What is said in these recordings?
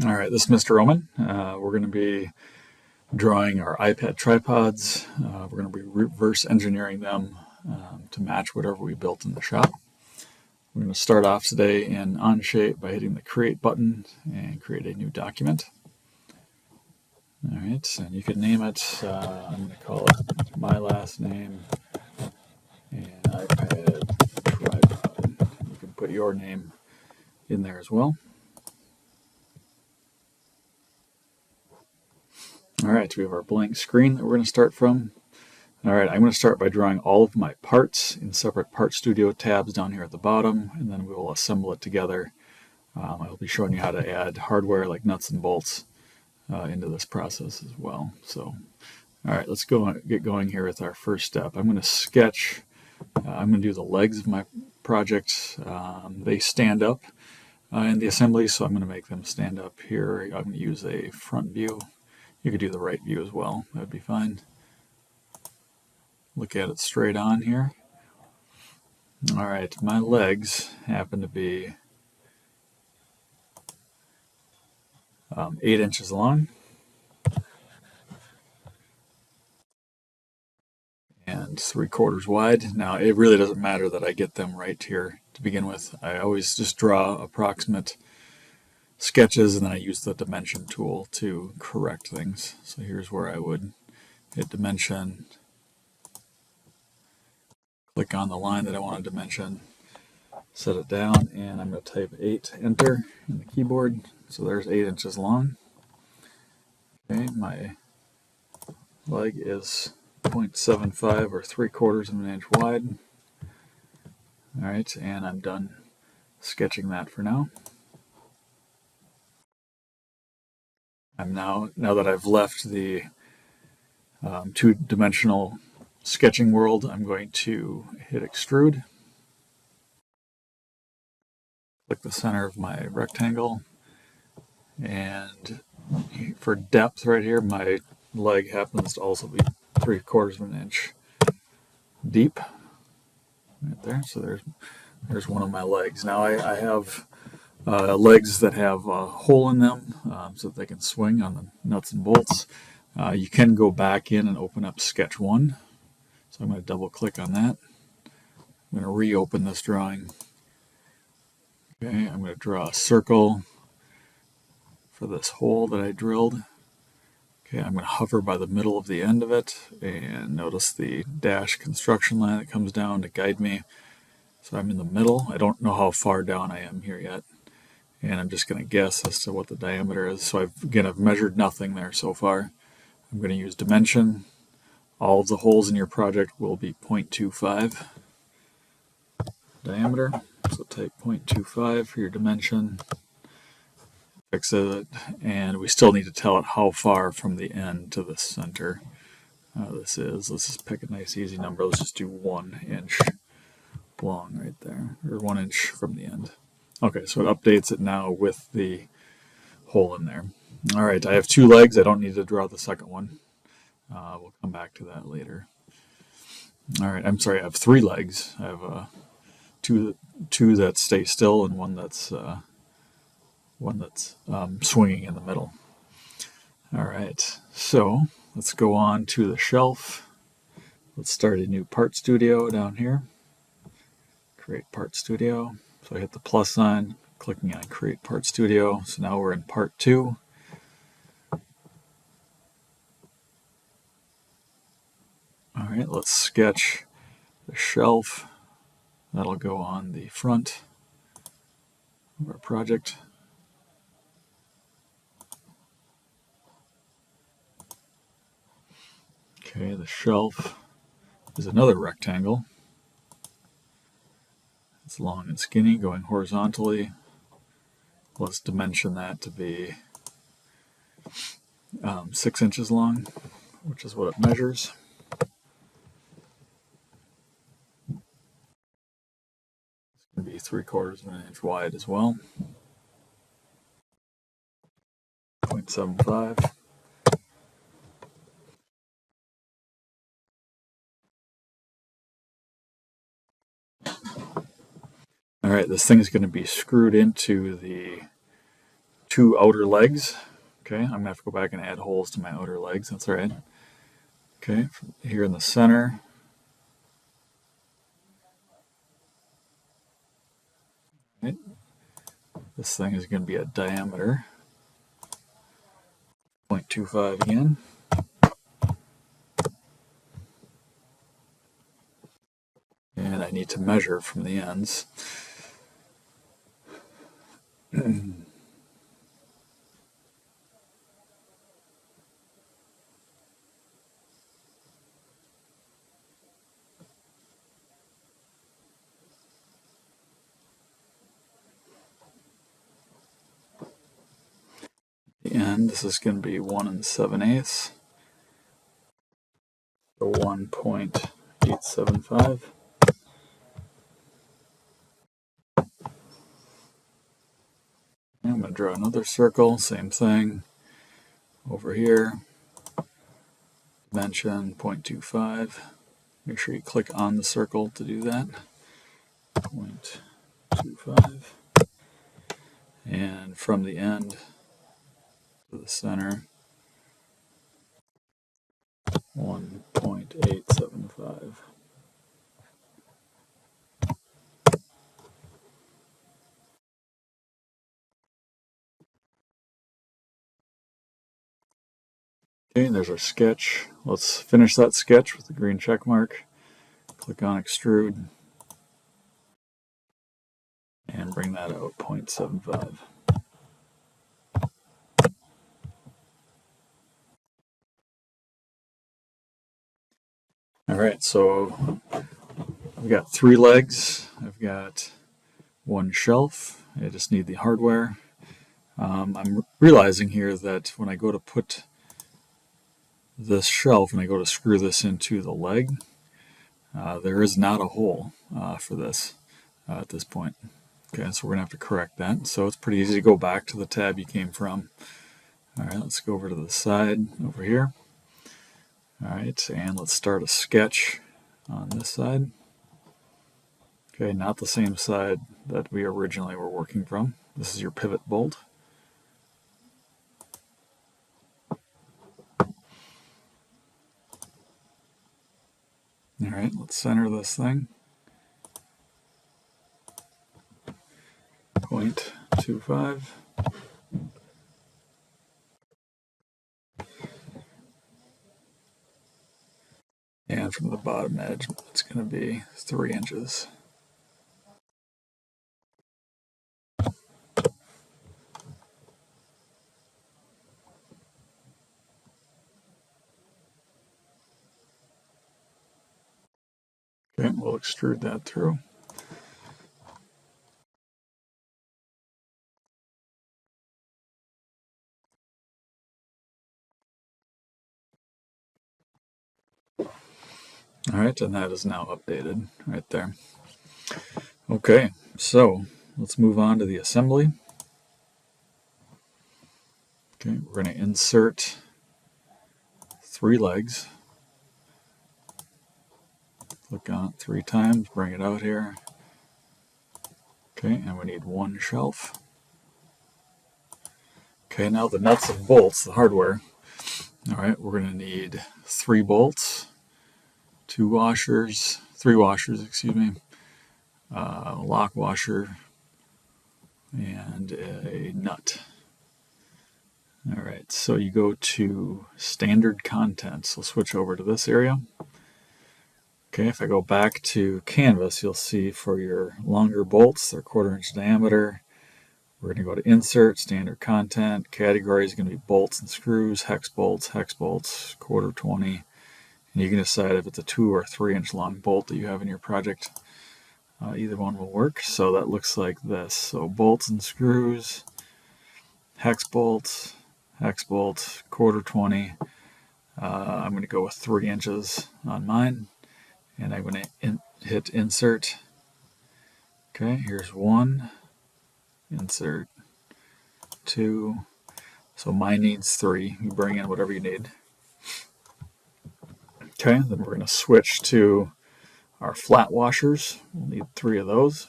All right, this is Mr. Oman. We're going to be drawing our iPad tripods. We're going to be reverse engineering them to match whatever we built in the shop. We're going to start off today in OnShape by hitting the Create button and create a new document. All right, and you can name it. I'm going to call it my last name and iPad tripod. You can put your name in there as well. All right, we have our blank screen that we're going to start from. All right, I'm going to start by drawing all of my parts in separate Part Studio tabs down here at the bottom, and then we will assemble it together. I'll be showing you how to add hardware like nuts and bolts into this process as well. So, all right, let's get going here with our first step. I'm going to sketch. I'm going to do the legs of my project. They stand up in the assembly, so I'm going to make them stand up here. I'm going to use a front view. You could do the right view as well. That would be fine. Look at it straight on here. All right, my legs happen to be 8 inches long and 3/4 wide. Now, it really doesn't matter that I get them right here to begin with. I always just draw approximate sketches and then I use the dimension tool to correct things. So here's where I would hit dimension, click on the line that I want to dimension, set it down, and I'm going to type 8, enter in the keyboard. So there's 8 inches long. Okay, my leg is 0.75 or 3/4 of an inch wide. All right, and I'm done sketching that for now. Now that I've left the two-dimensional sketching world, I'm going to hit extrude. Click the center of my rectangle, and for depth right here, my leg happens to also be 3/4 of an inch deep right there. So there's one of my legs. Now I have legs that have a hole in them so that they can swing on the nuts and bolts. You can go back in and open up sketch 1. So I'm going to double click on that. I'm going to reopen this drawing. Okay, I'm going to draw a circle for this hole that I drilled. Okay, I'm going to hover by the middle of the end of it and notice the dash construction line that comes down to guide me. So I'm in the middle. I don't know how far down I am here yet. And I'm just going to guess as to what the diameter is. So I've measured nothing there so far. I'm going to use dimension. All of the holes in your project will be 0.25 diameter. So type 0.25 for your dimension. Fix it, and we still need to tell it how far from the end to the center this is. Let's just pick a nice easy number. Let's just do 1 inch long right there, or 1 inch from the end. Okay, so it updates it now with the hole in there. All right, I have 2 legs. I don't need to draw the second one. We'll come back to that later. All right, I'm sorry, I have 3 legs. I have two that stay still and one that's swinging in the middle. All right, so let's go on to the shelf. Let's start a new Part Studio down here. Create Part Studio. So I hit the plus sign, clicking on Create Part Studio. So now we're in Part 2. All right, let's sketch the shelf. That'll go on the front of our project. Okay, the shelf is another rectangle. It's long and skinny, going horizontally. Let's dimension that to be 6 inches long, which is what it measures. It's going to be 3/4 of an inch wide as well. 0.75. All right, this thing is going to be screwed into the 2 outer legs. Okay, I'm going to have to go back and add holes to my outer legs. That's all right. Okay, here in the center. Right, this thing is going to be a diameter 0.25 again. And I need to measure from the ends. The end, this is going to be 1 7/8. So 1.875. I'm going to draw another circle, same thing over here. Dimension 0.25. Make sure you click on the circle to do that. 0.25. And from the end to the center, 1.875. Okay, there's our sketch. Let's finish that sketch with the green check mark. Click on extrude and bring that out 0.75. All right, so I've got 3 legs. I've got 1 shelf. I just need the hardware. I'm realizing here that when I go to put this shelf and I go to screw this into the leg, there is not a hole for this at this point. Okay, so we're going to have to correct that. So it's pretty easy to go back to the tab you came from. All right, let's go over to the side over here. All right, and let's start a sketch on this side. Okay, not the same side that we originally were working from. This is your pivot bolt. All right, let's center this thing. 0.25. And from the bottom edge, it's going to be 3 inches. Okay, we'll extrude that through. All right, and that is now updated right there. Okay, so let's move on to the assembly. Okay, we're going to insert 3 legs. Click on it 3 times, bring it out here. Okay, and we need 1 shelf. Okay, now the nuts and bolts, the hardware. All right, we're going to need 3 bolts, 3 washers, excuse me, a lock washer, and a nut. All right, so you go to standard content. So switch over to this area. Okay, if I go back to canvas, you'll see for your longer bolts, they're 1/4 inch diameter. We're going to go to insert, standard content. Category is going to be bolts and screws, hex bolts, 1/4 20. And you can decide if it's a 2 or 3 inch long bolt that you have in your project. Either one will work. So that looks like this. So bolts and screws, hex bolts, 1/4 20. I'm going to go with 3 inches on mine. And I'm going to hit insert. Okay, here's 1. Insert 2. So mine needs 3. You bring in whatever you need. Okay, then we're going to switch to our flat washers. We'll need 3 of those.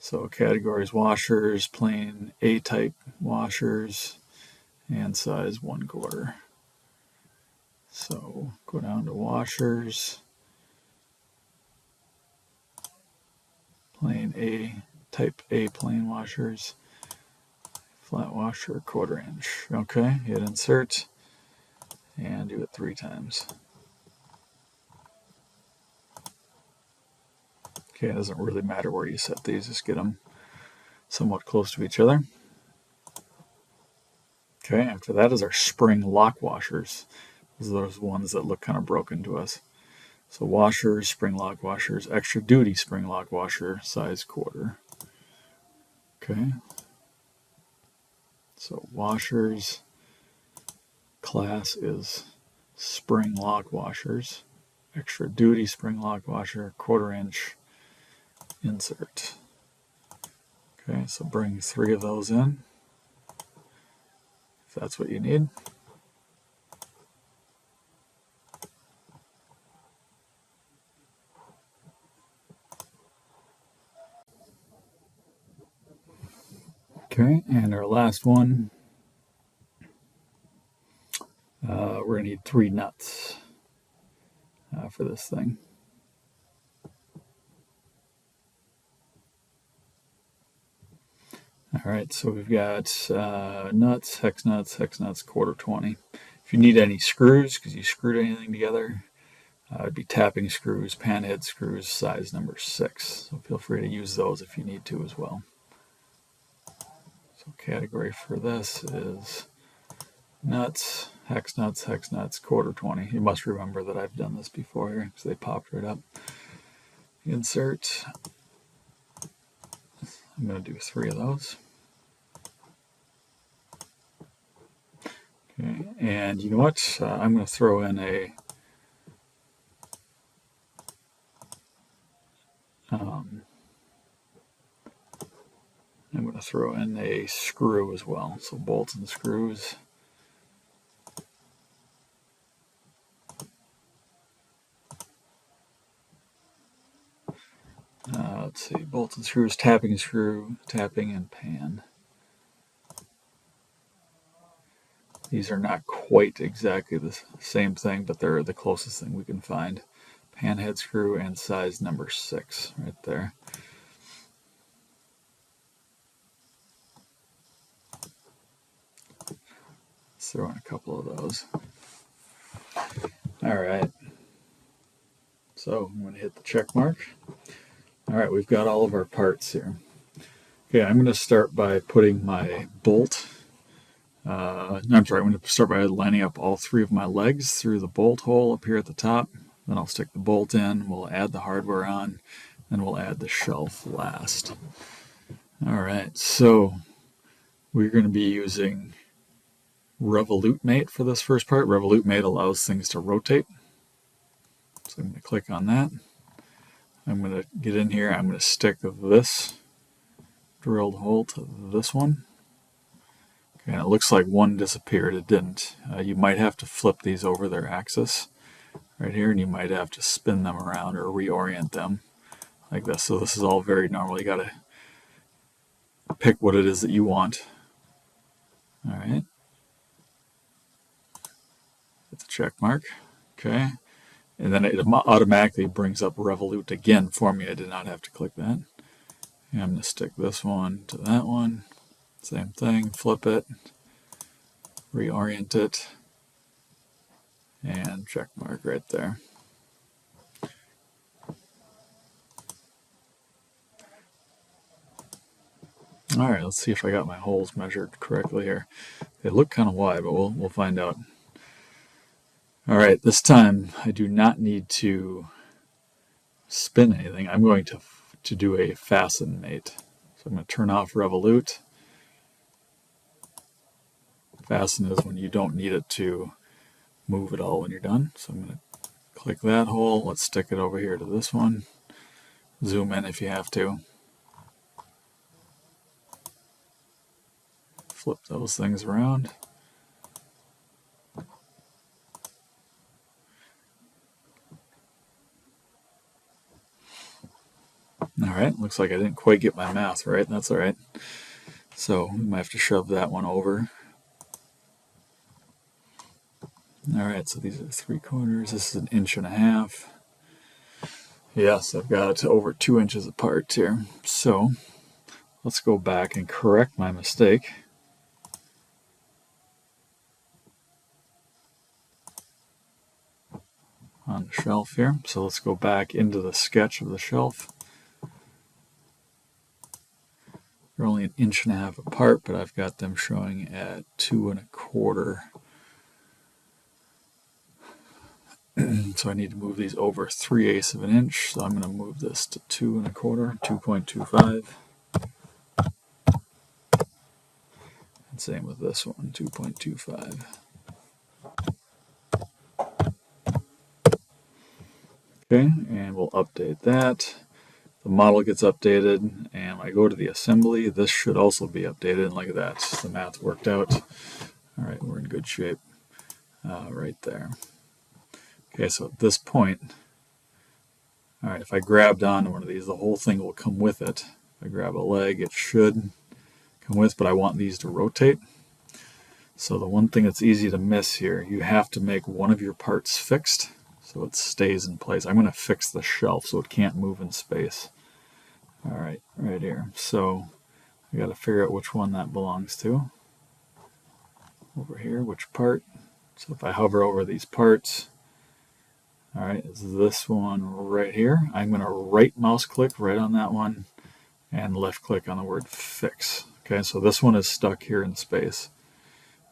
So categories: washers, plain A-type washers, and size 1/4. So go down to washers, plain A, type A plain washers, flat washer 1/4 inch. Okay, hit insert and do it 3 times. Okay, it doesn't really matter where you set these, just get them somewhat close to each other. Okay, after that is our spring lock washers. Those are those ones that look kind of broken to us. So washers, spring lock washers, extra duty spring lock washer, size 1/4. Okay. So washers, class is spring lock washers, extra duty spring lock washer, 1/4 inch, insert. Okay, so bring 3 of those in, if that's what you need. Okay, and our last one, we're going to need 3 nuts for this thing. All right, so we've got nuts, hex nuts, 1/4 20. If you need any screws, because you screwed anything together, it'd be tapping screws, panhead screws, size number 6. So feel free to use those if you need to as well. So category for this is nuts, 1/4 20. You must remember that I've done this before here because they popped right up. Insert. I'm going to do 3 of those. Okay, and you know what? I'm going to throw in a I'm going to throw in a screw as well. So bolts and screws. Let's see, bolts and screws, tapping screw, tapping and pan. These are not quite exactly the same thing, but they're the closest thing we can find. Pan head screw and size number 6 right there. Let's throw in a couple of those. All right. So I'm going to hit the check mark. All right, we've got all of our parts here. Okay, I'm going to start by putting my bolt. I'm going to start by lining up all 3 of my legs through the bolt hole up here at the top. Then I'll stick the bolt in, we'll add the hardware on, and we'll add the shelf last. All right, so we're going to be using Revolute Mate for this first part. Revolute Mate allows things to rotate. So I'm going to click on that. I'm going to get in here, I'm going to stick this drilled hole to this one. Okay, and it looks like one disappeared. It didn't. You might have to flip these over their axis right here, and you might have to spin them around or reorient them like this. So this is all very normal. You got to pick what it is that you want. All right. Hit the check mark. Okay. And then it automatically brings up Revolute again for me. I did not have to click that. And I'm going to stick this one to that one. Same thing. Flip it. Reorient it. And check mark right there. All right, let's see if I got my holes measured correctly here. They look kind of wide, but we'll find out. All right, this time I do not need to spin anything. I'm going to do a fasten mate. So I'm going to turn off Revolute. Fasten is when you don't need it to move at all when you're done. So I'm going to click that hole. Let's stick it over here to this one. Zoom in if you have to. Flip those things around. All right, looks like I didn't quite get my math right. That's all right. So we might have to shove that one over. All right, so these are 3/4. This is 1.5 inches. Yes, I've got over 2 inches apart here. So let's go back and correct my mistake. On the shelf here. So let's go back into the sketch of the shelf. They're only 1.5 inches apart, but I've got them showing at 2.25. So I need to move these over 3/8 of an inch. So I'm going to move this to 2.25, 2.25. And same with this one, 2.25. Okay, and we'll update that. The model gets updated, and when I go to the assembly, this should also be updated. And look at that, the math worked out. All right, we're in good shape right there. Okay, so at this point, all right, if I grabbed onto one of these, the whole thing will come with it. If I grab a leg, it should come with, but I want these to rotate. So the one thing that's easy to miss here, you have to make one of your parts fixed so it stays in place. I'm going to fix the shelf so it can't move in space. All right, right here. So I got to figure out which one that belongs to. Over here, which part. So if I hover over these parts, all right, it's this one right here. I'm going to right mouse click right on that one and left click on the word fix. Okay, so this one is stuck here in space.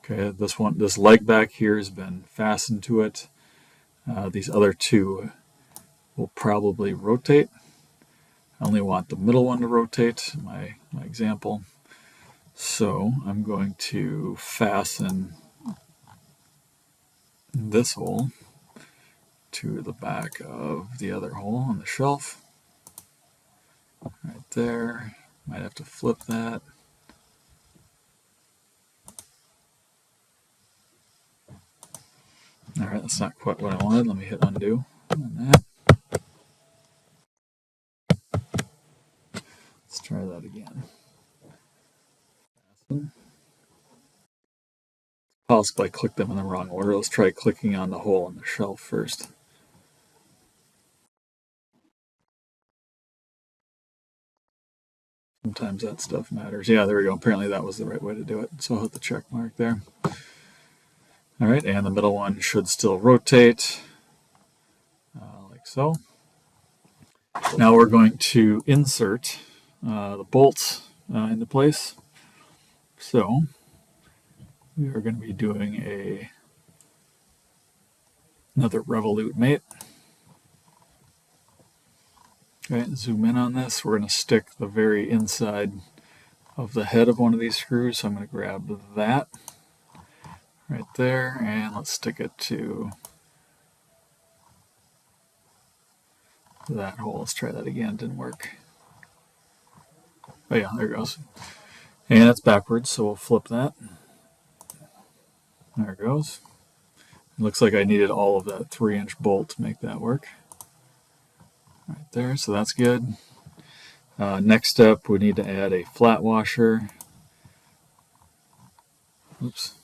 Okay, this leg back here has been fastened to it. These other two will probably rotate. I only want the middle one to rotate, my example. So I'm going to fasten this hole to the back of the other hole on the shelf. Right there. Might have to flip that. All right, that's not quite what I wanted. Let me hit undo on that. Let's try that again. Possibly I clicked them in the wrong order. Let's try clicking on the hole on the shelf first. Sometimes that stuff matters. Yeah, there we go. Apparently that was the right way to do it. So I'll hit the check mark there. All right, and the middle one should still rotate, like so. Now we're going to insert the bolts into place. So we are going to be doing another revolute mate. Okay, zoom in on this. We're going to stick the very inside of the head of one of these screws. So I'm going to grab that right there, and let's stick it to that hole. Let's try that again. Didn't work. Oh yeah, there it goes. And it's backwards, so we'll flip that. There it goes. It looks like I needed all of that 3-inch bolt to make that work. Right there, so that's good. Next step, we need to add a flat washer. Oops.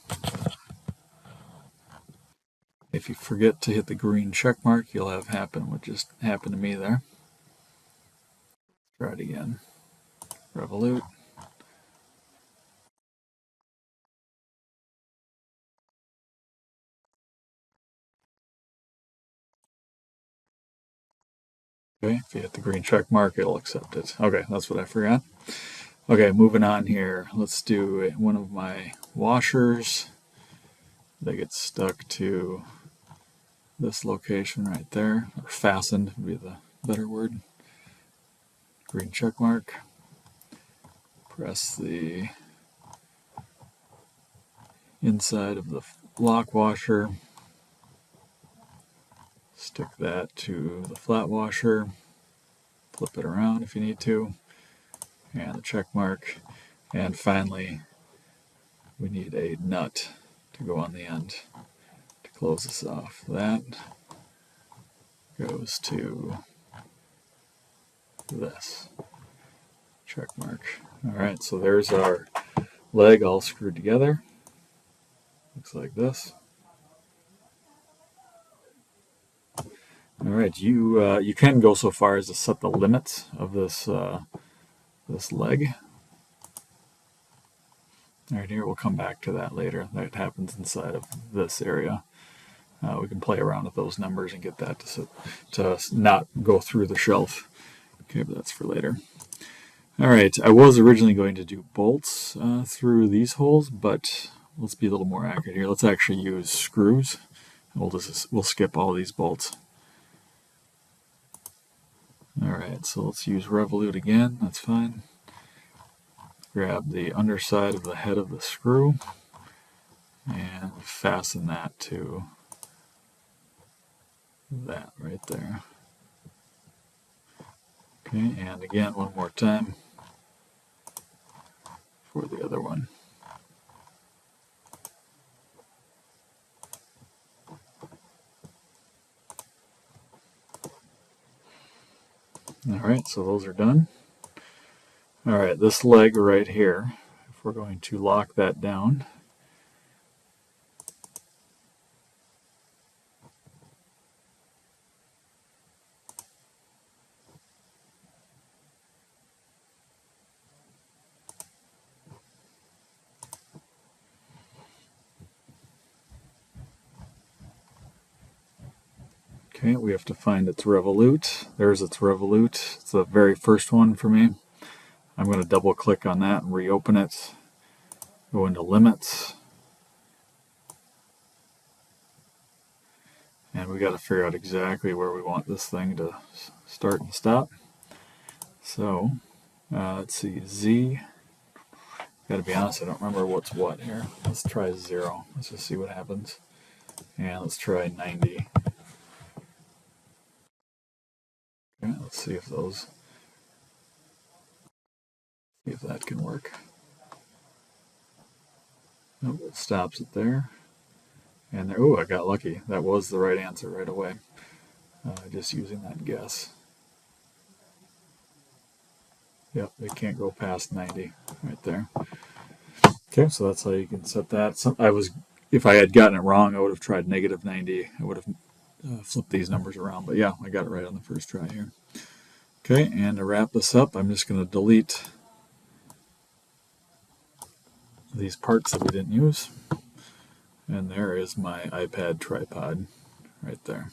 If you forget to hit the green check mark, you'll have happen what just happened to me there. Try it again. Revolute. Okay, if you hit the green check mark, it'll accept it. Okay, that's what I forgot. Okay, moving on here. Let's do one of my washers. They get stuck to this location right there, or fastened would be the better word. Green check mark. Press the inside of the lock washer. Stick that to the flat washer. Flip it around if you need to. And the check mark. And finally, we need a nut to go on the end to close this off. That goes to this. Check mark. All right, so there's our leg all screwed together. Looks like this. All right, you can go so far as to set the limits of this this leg. All right, here we'll come back to that later. That happens inside of this area. We can play around with those numbers and get that to not go through the shelf. Okay, but that's for later. All right, I was originally going to do bolts through these holes, but let's be a little more accurate here. Let's actually use screws. We'll skip all these bolts. All right, so let's use Revolute again. That's fine. Grab the underside of the head of the screw and fasten that to that right there. Okay, and again one more time for the other one. All right, so those are done. All right, this leg right here, if we're going to lock that down, okay, we have to find its revolute. There's its revolute. It's the very first one for me. I'm going to double click on that and reopen it. Go into limits. And we got to figure out exactly where we want this thing to start and stop. So, let's see, Z. Got to be honest, I don't remember what's what here. Let's try 0. Let's just see what happens. And let's try 90. Okay, let's see if that can work. Nope, it stops it there. And there, oh, I got lucky. That was the right answer right away. Just using that guess. Yep, it can't go past 90 right there. Okay, so that's how you can set that. If I had gotten it wrong, I would have tried negative 90. I would have flipped these numbers around. But yeah, I got it right on the first try here. Okay, and to wrap this up, I'm just going to delete these parts that we didn't use. And there is my iPad tripod right there.